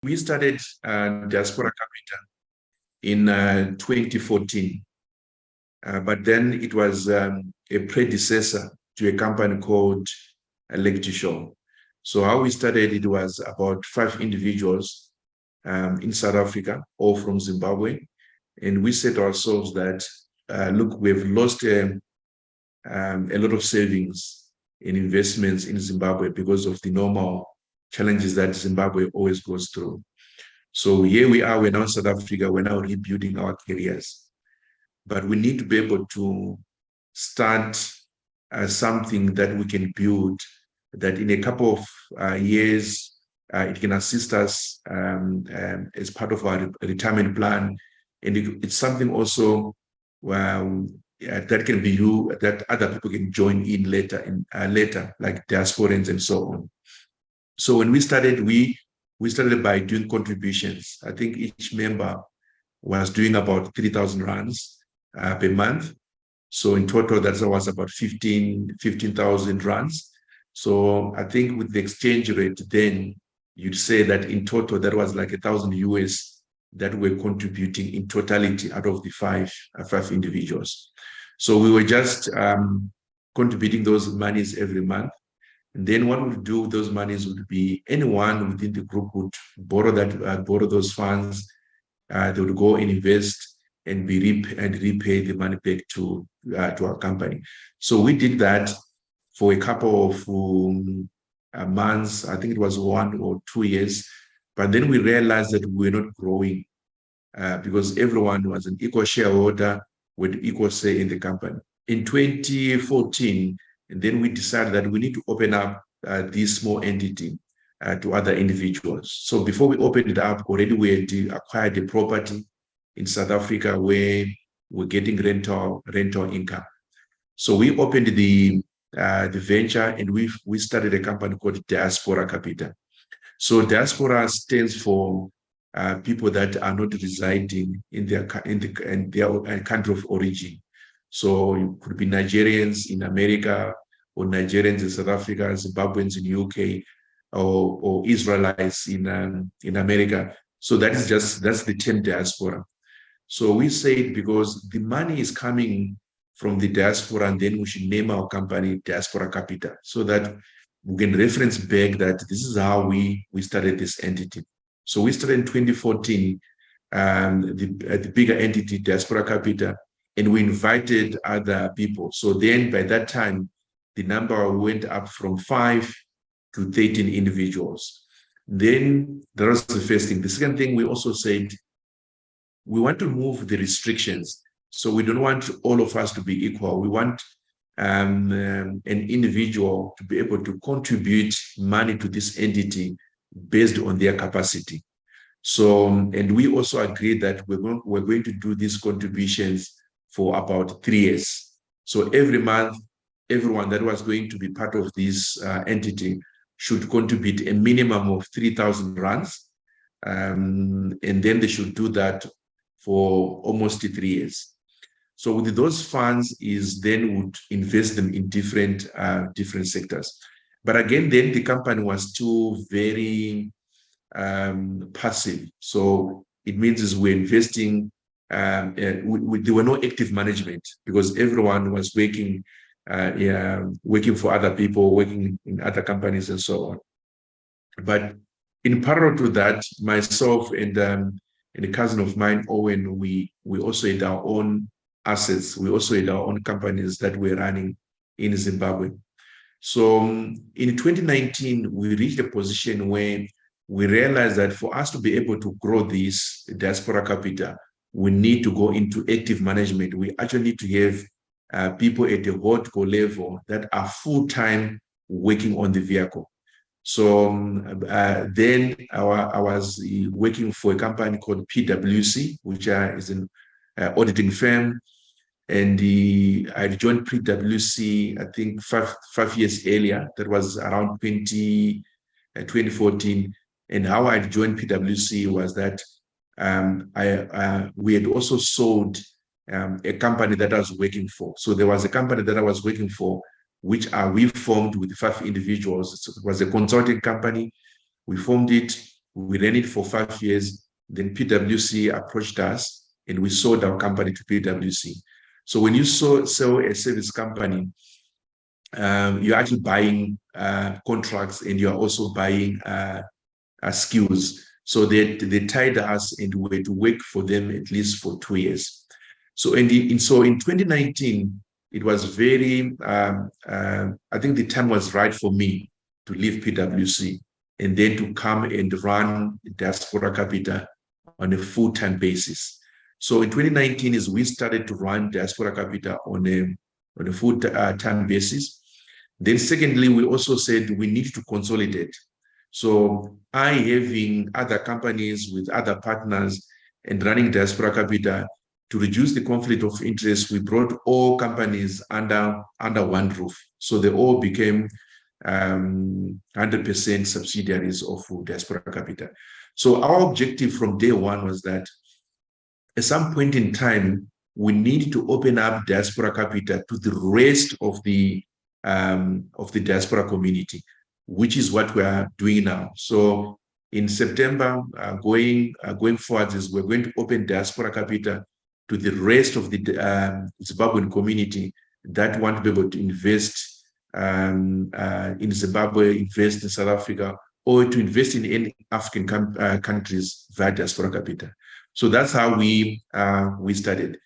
We started Diaspora Kapita in 2014, but then it was a predecessor to a company called Show. So how we started, it was about 5 individuals in South Africa, all from Zimbabwe. And we said to ourselves that, look, we've lost a lot of savings in investments in Zimbabwe because of the normal challenges that Zimbabwe always goes through. So here we are, we're now in South Africa, we're now rebuilding our careers. But we need to be able to start something that we can build that in a couple of years, it can assist us as part of our retirement plan. And it's something also that can be that other people can join in later, like diasporans and so on. So when we started, we started by doing contributions. I think each member was doing about 3,000 rands per month. So in total, that was about 15,000 rands. So I think with the exchange rate, then you'd say that in total, that was like 1,000 US that were contributing in totality out of the five individuals. So we were just contributing those monies every month. And then what we would do with those monies would be anyone within the group would borrow those funds. They would go and invest and repay the money back to our company. So we did that for a couple of months. I think it was 1 or 2 years. But then we realized that we were not growing because everyone was an equal shareholder with equal say in the company. In 2014, and then we decided that we need to open up this small entity to other individuals. So before we opened it up, already we had acquired a property in South Africa where we're getting rental income. So we opened the venture and we started a company called Diaspora Kapita. So diaspora stands for people that are not residing in their country of origin. So it could be Nigerians in America, or Nigerians in South Africa, Zimbabweans in UK, or Israelites in America. So that's the term diaspora. So we say because the money is coming from the diaspora, and then we should name our company Diaspora Kapita, so that we can reference back that this is how we started this entity. So we started in 2014, the bigger entity, Diaspora Kapita, and we invited other people. So then by that time, the number went up from 5 to 13 individuals. Then that was the first thing. The second thing, we also said, we want to remove the restrictions. So we don't want all of us to be equal. We want an individual to be able to contribute money to this entity based on their capacity. So, and we also agreed that we're going to do these contributions for about 3 years. So every month, everyone that was going to be part of this entity should contribute a minimum of 3,000 rands. And then they should do that for almost 3 years. So with those funds is then would invest them in different sectors. But again, then the company was still very passive. So it means is we're investing, there were no active management because everyone was working for other people, working in other companies and so on. But in parallel to that, myself and a cousin of mine, Owen, we also had our own assets. We also had our own companies that we're running in Zimbabwe. So in 2019, we reached a position where we realized that for us to be able to grow this Diaspora Kapita, we need to go into active management. We actually need to have people at the vertical level that are full-time working on the vehicle. So then I was working for a company called PwC, which is an auditing firm. And I joined PwC, I think, five years earlier. That was around 2014. And how I joined PwC was that we had also sold a company that I was working for. So there was a company that I was working for, which we formed with 5 individuals. So it was a consulting company. We formed it. We ran it for 5 years. Then PwC approached us and we sold our company to PwC. So when you sell a service company, you're actually buying contracts and you're also buying skills. So they tied us and we had to work for them at least for 2 years. So in 2019, it was very, I think the time was right for me to leave PwC and then to come and run Diaspora Kapita on a full-time basis. So in 2019 is we started to run Diaspora Kapita on a full-time basis. Then secondly, we also said we need to consolidate. So I, having other companies with other partners and running Diaspora Kapita, to reduce the conflict of interest, we brought all companies under one roof. So they all became 100% subsidiaries of Diaspora Kapita. So our objective from day one was that at some point in time, we need to open up Diaspora Kapita to the rest of the diaspora community, which is what we are doing now. So in September, going forward, is we're going to open Diaspora Kapita to the rest of the Zimbabwean community that want to be able to invest in Zimbabwe, invest in South Africa, or to invest in any African countries via Diaspora Kapita. So that's how we started.